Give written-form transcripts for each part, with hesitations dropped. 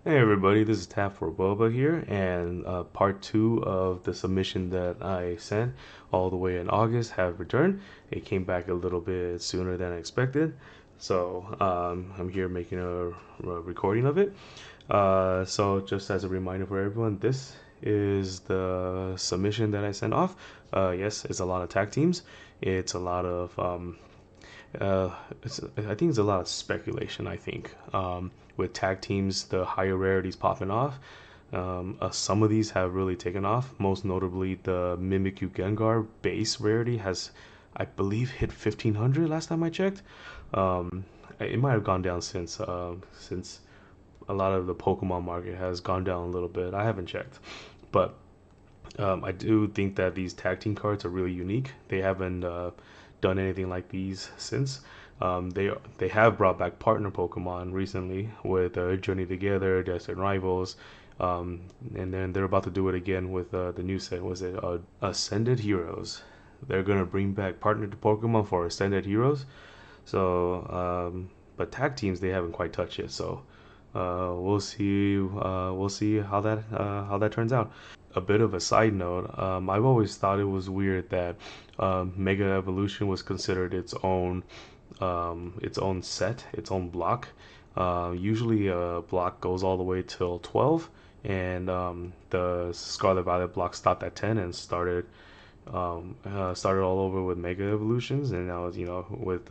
Hey everybody, this is Tap for Boba here, and part two of the submission that I sent all the way in August have returned. It came back a little bit sooner than I expected, so I'm here making a recording of it. So just as a reminder for everyone, this is the submission that I sent off. Yes, it's a lot of tag teams. It's a lot of uh, I think it's a lot of speculation. I think with tag teams, the higher rarities popping off. Some of these have really taken off. Most notably, the Mimikyu Gengar base rarity has, I believe, hit 1500 last time I checked. It might have gone down since a lot of the Pokemon market has gone down a little bit. I haven't checked, but I do think that these tag team cards are really unique. They haven't done anything like these since. They have brought back partner Pokemon recently with Journey Together, Destined Rivals, and then they're about to do it again with the new set. Was it Ascended Heroes? They're gonna bring back partner to Pokemon for Ascended Heroes. So, but tag teams they haven't quite touched it. So we'll see. We'll see how that turns out. A bit of a side note, I've always thought it was weird that Mega Evolution was considered its own set, its own block. Usually, a block goes all the way till 12, and the Scarlet Violet block stopped at 10 and started all over with Mega Evolutions, and now with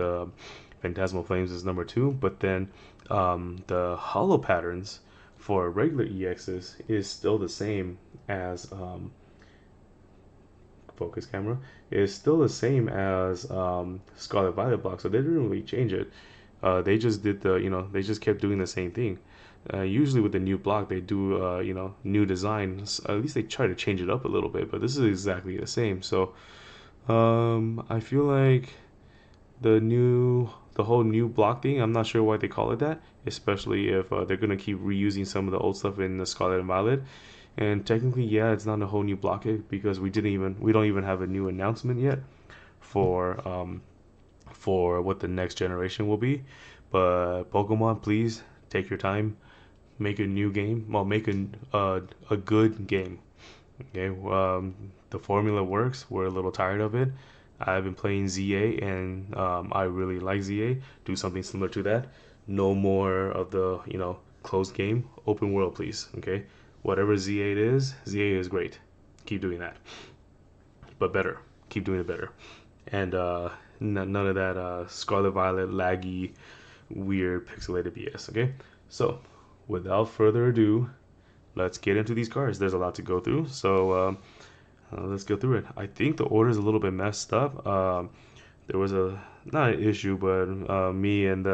Phantasmal Flames is number two. But then the hollow patterns for regular EXs is still the same as focus camera is still the same as Scarlet Violet block, so they didn't really change it. They just did they just kept doing the same thing. Usually with the new block, they do new designs. At least they try to change it up a little bit, but this is exactly the same. So I feel like the whole new block thing. I'm not sure why they call it that, especially if they're gonna keep reusing some of the old stuff in the Scarlet and Violet. And technically, yeah, it's not a whole new block because we don't even have a new announcement yet for what the next generation will be. But Pokemon, please take your time, make a new game. Well, make a good game. Okay, the formula works. We're a little tired of it. I've been playing ZA and I really like ZA. Do something similar to that. No more of the closed game, open world, please. Okay, whatever ZA it is, ZA is great. Keep doing that, but better. Keep doing it better. And none of that Scarlet Violet laggy, weird pixelated BS. Okay, so without further ado, let's get into these cards. There's a lot to go through, so let's go through it. I think the order is a little bit messed up. There was a not an issue, but um, me and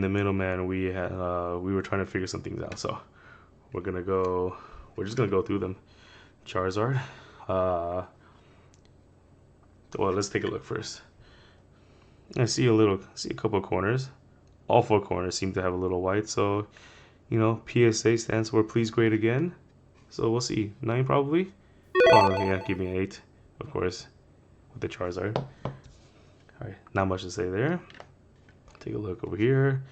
the middleman, we were trying to figure some things out. So we're gonna go. We're just gonna go through them. Charizard. Uh, well, let's take a look first. See a couple of corners. All four corners seem to have a little white. So PSA stands for please grade again. So we'll see. 9 probably? Oh, yeah, give me an 8, of course, with the Charizard. Alright, not much to say there. Take a look over here.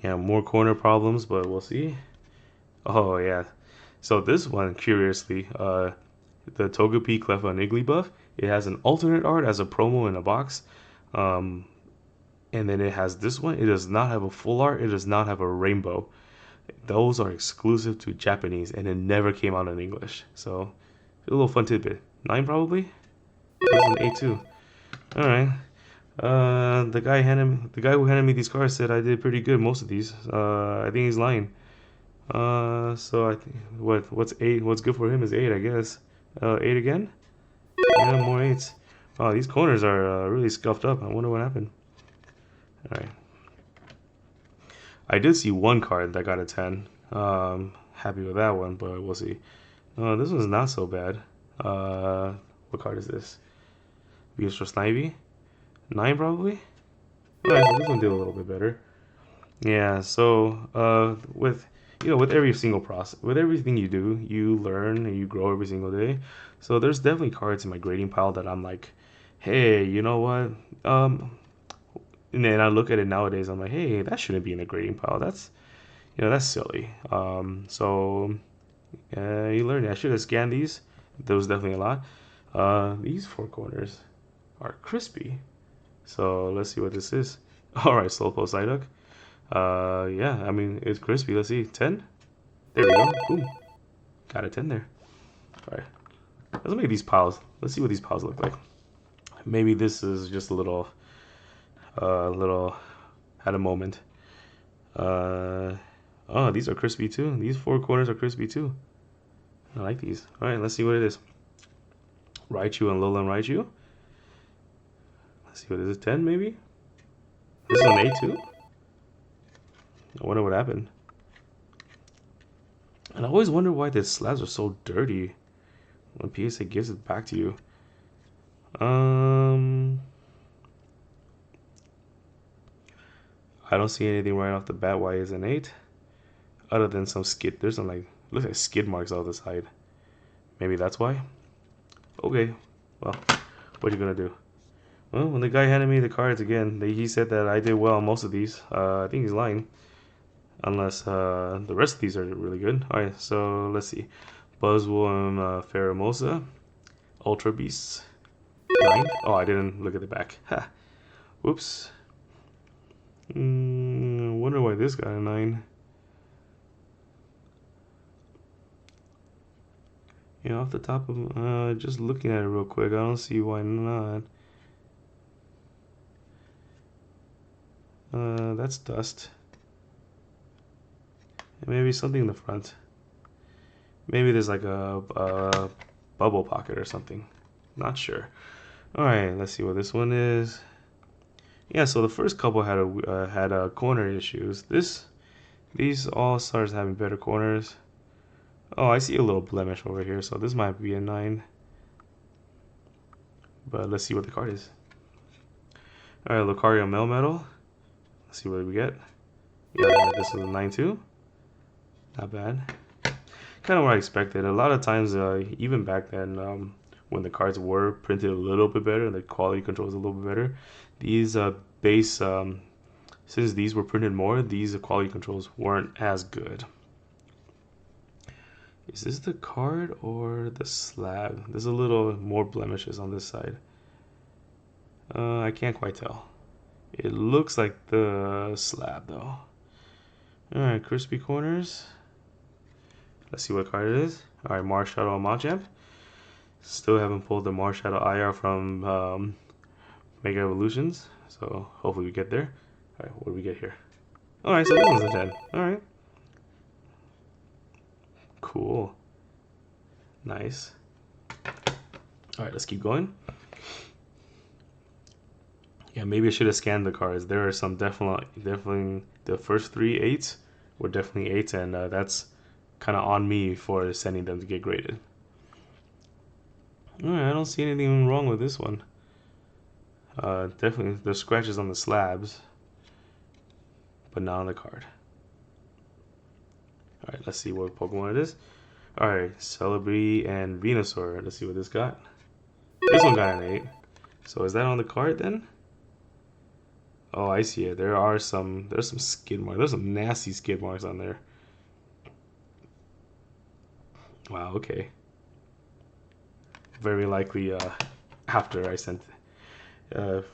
Yeah, more corner problems, but we'll see. Oh, yeah. So this one, curiously, the Togepi Cleffa and Igglybuff, it has an alternate art as a promo in a box. Um, and then it has this one. It does not have a full art. It does not have a rainbow. Those are exclusive to Japanese, and it never came out in English. So, a little fun tidbit. 9 probably? This is an 8 too. Alright. The guy who handed me these cards said I did pretty good most of these. I think he's lying. So I think what's 8? What's good for him is 8, I guess. 8 again? Yeah, more 8s. Oh, these corners are really scuffed up. I wonder what happened. Alright. I did see one card that got a 10. Happy with that one, but we'll see. This one's not so bad. What card is this? Beastro Snivy? 9 probably? Alright, so this one did a little bit better. Yeah, so with every single process, with everything you do, you learn and you grow every single day. So there's definitely cards in my grading pile that I'm like, hey, you know what? And then I look at it nowadays, I'm like, hey, that shouldn't be in the grading pile. That's, that's silly. So you learn. I should have scanned these. There was definitely a lot. These four corners are crispy. So let's see what this is. All right, Slowpoke Psyduck. Yeah, I mean, it's crispy. Let's see, 10. There we go. Boom. Got a 10 there. All right. Let's make these piles. Let's see what these piles look like. Maybe this is just a little, had a moment. Oh, these are crispy too. These four corners are crispy too. I like these. All right, let's see what it is. Raichu and Alolan Raichu. Let's see what is it. 10 maybe. This is an A too. I wonder what happened. And I always wonder why the slabs are so dirty when PSA gives it back to you. I don't see anything right off the bat why it's an 8. Other than some skid. There's some like, looks like skid marks on the side. Maybe that's why. Okay, well, what are you gonna do? Well, when the guy handed me the cards again, he said that I did well on most of these. I think he's lying. Unless the rest of these are really good. Alright, so let's see. Buzzwole and Pheromosa. Ultra Beasts. 9. Oh, I didn't look at the back. Ha. Whoops. Wonder why this got a 9. Yeah, off the top of just looking at it real quick, I don't see why not. That's dust. Maybe something in the front. Maybe there's like a bubble pocket or something. Not sure. All right, let's see what this one is. Yeah, so the first couple had corner issues. These all starts having better corners. Oh, I see a little blemish over here, so this might be a 9. But let's see what the card is. All right, Lucario Melmetal. Let's see what we get. Yeah, this is a 9 too. Not bad. Kind of what I expected. A lot of times, even back then, when the cards were printed a little bit better, the quality control was a little bit better. These since these were printed more, these quality controls weren't as good. Is this the card or the slab? There's a little more blemishes on this side. I can't quite tell. It looks like the slab though. Alright, crispy corners. Let's see what card it is. Alright, Marshadow and Machamp. Still haven't pulled the Marshadow IR from Mega Evolutions, so hopefully we get there. Alright, what do we get here? Alright, so this one's a 10. Alright. Cool. Nice. Alright, let's keep going. Yeah, maybe I should have scanned the cards. There are some definitely the first 3 8s were definitely 8s, and that's kind of on me for sending them to get graded. Alright, I don't see anything wrong with this one. Definitely there's scratches on the slabs, but not on the card. Alright, let's see what Pokemon it is. Alright, Celebi and Venusaur. Let's see what this got. This one got an 8. So is that on the card then? Oh, I see it. There's some skid marks. There's some nasty skid marks on there. Wow, okay. Very likely after I sent it.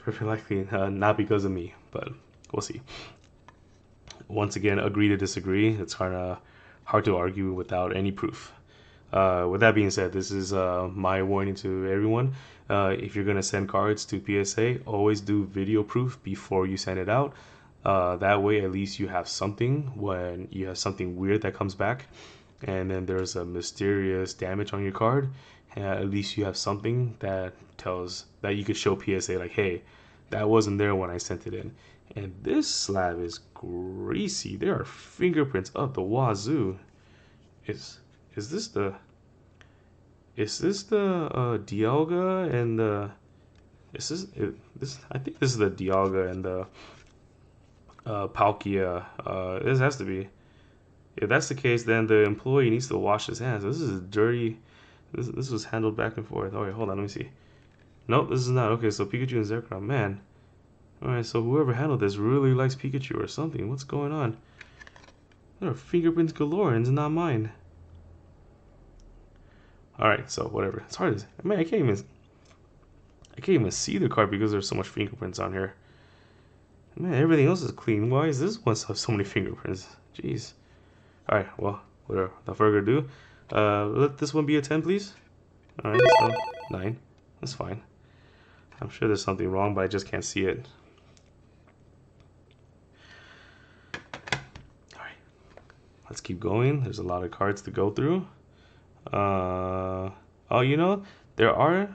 Very likely not because of me, but we'll see. Once again, agree to disagree. It's hard to argue without any proof. With that being said, this is my warning to everyone. If you're going to send cards to PSA, always do video proof before you send it out. That way, at least you have something when you have something weird that comes back. And then there's a mysterious damage on your card. At least you have something that tells that you could show PSA like, hey, that wasn't there when I sent it in. And this slab is greasy. There are fingerprints up the wazoo. Is this the Dialga and the I think this is the Dialga and the Palkia. This has to be. If that's the case, then the employee needs to wash his hands. This is dirty. This was handled back and forth. Oh wait, hold on, let me see. Nope, this is not. Okay, so Pikachu and Zekrom, man. Alright, so whoever handled this really likes Pikachu or something. What's going on? There are fingerprints galore and it's not mine. Alright, so whatever. It's hard as man, I can't even see the card because there's so much fingerprints on here. Man, everything else is clean. Why is this one have so many fingerprints? Jeez. Alright, well, whatever. Without further ado, let this one be a 10, please. Alright, so 9. That's fine. I'm sure there's something wrong, but I just can't see it. Alright, let's keep going. There's a lot of cards to go through. Oh, you know, there are,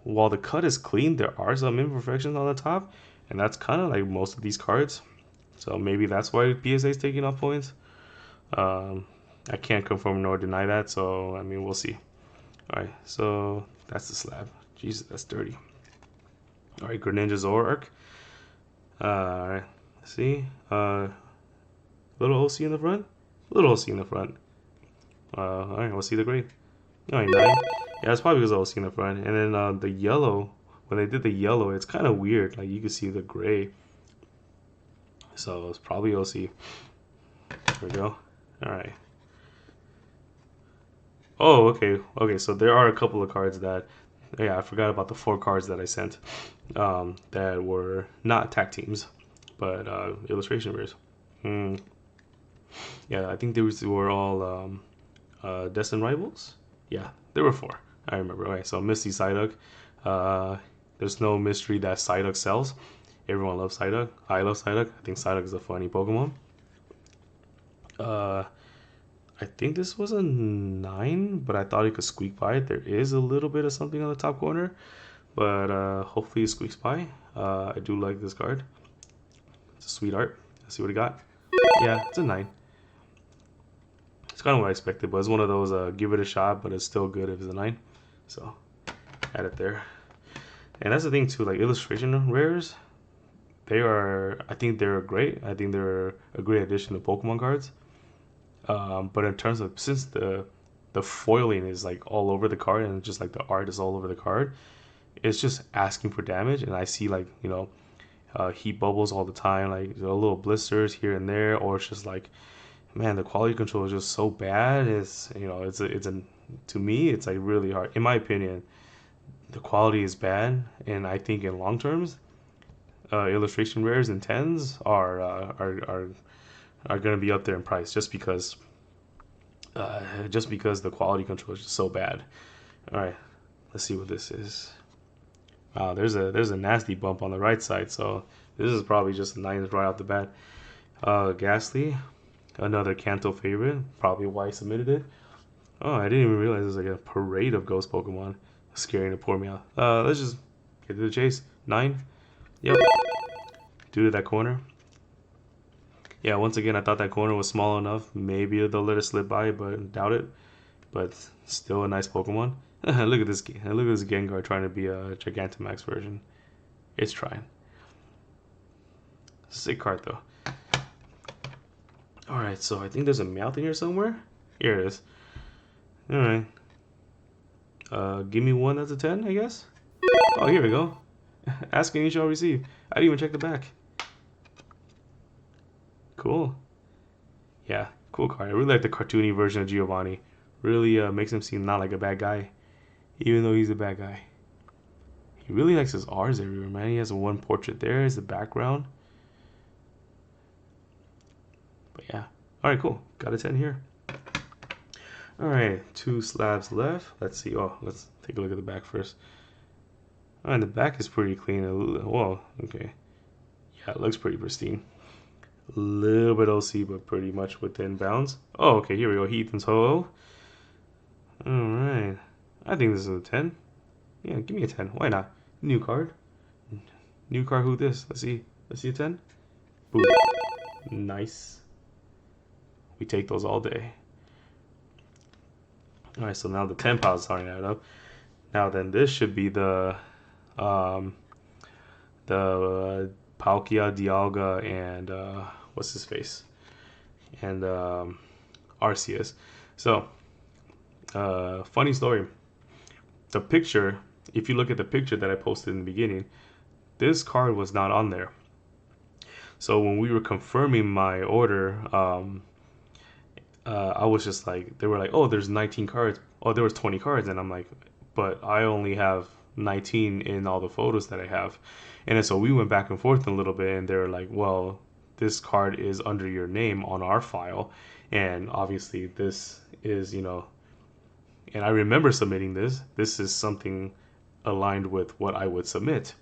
while the cut is clean, there are some imperfections on the top, and that's kind of like most of these cards. So maybe that's why PSA is taking off points. I can't confirm nor deny that, so I mean, we'll see. Alright, so that's the slab. Jesus, that's dirty. Alright, Greninja Zoroark. Alright, see? Little OC in the front? Little OC in the front. Alright, we'll see the grade. Alright, 9. Yeah, it's probably because of OC in the front. And then the yellow, when they did the yellow, it's kind of weird. Like, you can see the gray. So it's probably OC. There we go. Alright. Oh, okay. Okay, so there are a couple of cards that, yeah, I forgot about the 4 cards that I sent that were not tag teams, but illustration rares. Yeah, I think these were all Destined Rivals. Yeah, there were 4. I remember. Okay, so Misty Psyduck. There's no mystery that Psyduck sells. Everyone loves Psyduck. I love Psyduck. I think Psyduck is a funny Pokemon. I think this was a 9, but I thought it could squeak by it. There is a little bit of something on the top corner, but hopefully it squeaks by. I do like this card. It's a sweet art. Let's see what it got. Yeah, it's a 9. It's kind of what I expected, but it's one of those give it a shot, but it's still good if it's a 9. So, add it there. And that's the thing too, like illustration rares, I think they're great. I think they're a great addition to Pokemon cards. But in terms of, since the foiling is like all over the card and just like the art is all over the card, it's just asking for damage. And I see like, you know, heat bubbles all the time, like little blisters here and there, or it's just like, man, the quality control is just so bad. It's, you know, to me, it's like really hard. In my opinion, the quality is bad, and I think in long terms, illustration rares and 10s are going to be up there in price just because the quality control is just so bad. All right, let's see what this is. Wow, there's a nasty bump on the right side, so this is probably just a 9 right off the bat. Ghastly, another Kanto favorite, probably why I submitted it. Oh, I didn't even realize there's like a parade of ghost Pokemon scaring to pour me out. Let's just get to the chase. 9. Yep. Due to that corner. Yeah, once again, I thought that corner was small enough. Maybe they'll let it slip by, but doubt it. But still a nice Pokemon. Look at this Gengar trying to be a Gigantamax version. It's trying. Sick card though. Alright, so I think there's a Meowth in here somewhere. Here it is. Alright. Give me one that's a 10, I guess. Oh, here we go. Ask and you shall receive. I didn't even check the back. Cool. Yeah, cool card. I really like the cartoony version of Giovanni. Really makes him seem not like a bad guy, even though he's a bad guy. He really likes his R's everywhere, man. He has one portrait there as the background. But yeah. Alright, cool. Got a 10 here. Alright, 2 slabs left. Let's see. Oh, let's take a look at the back first. Alright, the back is pretty clean. Whoa, okay. Yeah, it looks pretty pristine. A little bit OC, but pretty much within bounds. Oh, okay, here we go. Heath and Toho. Alright. I think this is a 10. Yeah, give me a 10. Why not? New card. New card, who this? Let's see. Let's see a 10. Boom. Nice. We take those all day. Alright, so now the 10 piles starting that up. Now then, this should be the Palkia, Dialga, and what's his face? And Arceus. So, funny story. The picture, if you look at the picture that I posted in the beginning, this card was not on there. So when we were confirming my order, I was just like, they were like, oh, there's 19 cards. Oh, there was 20 cards, and I'm like, but I only have 19 in all the photos that I have. And then so we went back and forth a little bit, and they were like, well, this card is under your name on our file, and obviously this is, and I remember submitting this. This is something aligned with what I would submit.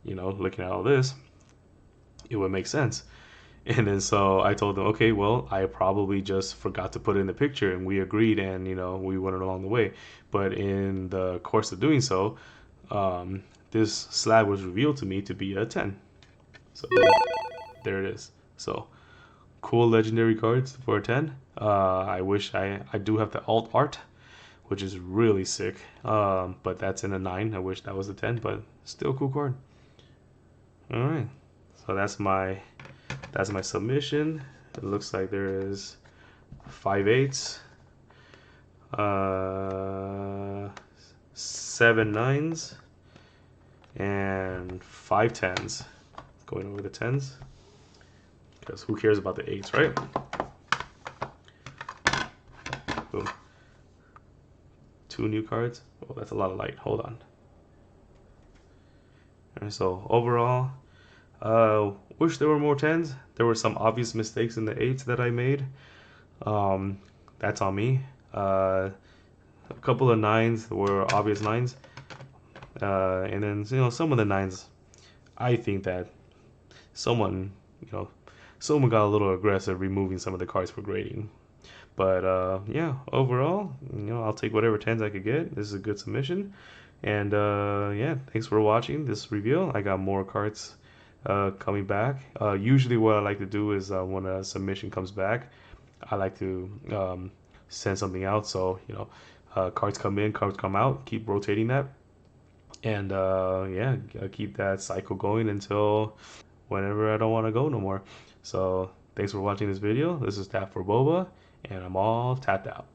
Looking at all this, it would make sense. And then so I told them, okay, well, I probably just forgot to put it in the picture, and we agreed, and we went along the way. But in the course of doing so, this slab was revealed to me to be a 10. So there it is. So cool legendary cards for a 10. I wish I do have the alt art, which is really sick. But that's in a 9. I wish that was a 10, but still cool card. All right, so that's my submission. It looks like there is 5 8s, 7 9s, and 5 10s. Going over the 10s, because who cares about the 8s, right? Boom. 2 new cards. Oh, that's a lot of light. Hold on. And so overall, wish there were more 10s. There were some obvious mistakes in the 8s that I made. That's on me. A couple of 9s were obvious 9s. And then, some of the 9s, I think that someone got a little aggressive removing some of the cards for grading. But yeah, overall, I'll take whatever 10s I could get. This is a good submission. And yeah, thanks for watching this review. I got more cards coming back. Usually what I like to do is when a submission comes back, I like to send something out. So, cards come in, cards come out, keep rotating that. And yeah, keep that cycle going until whenever I don't want to go no more. So thanks for watching this video. This is Tap for Boba, and I'm all tapped out.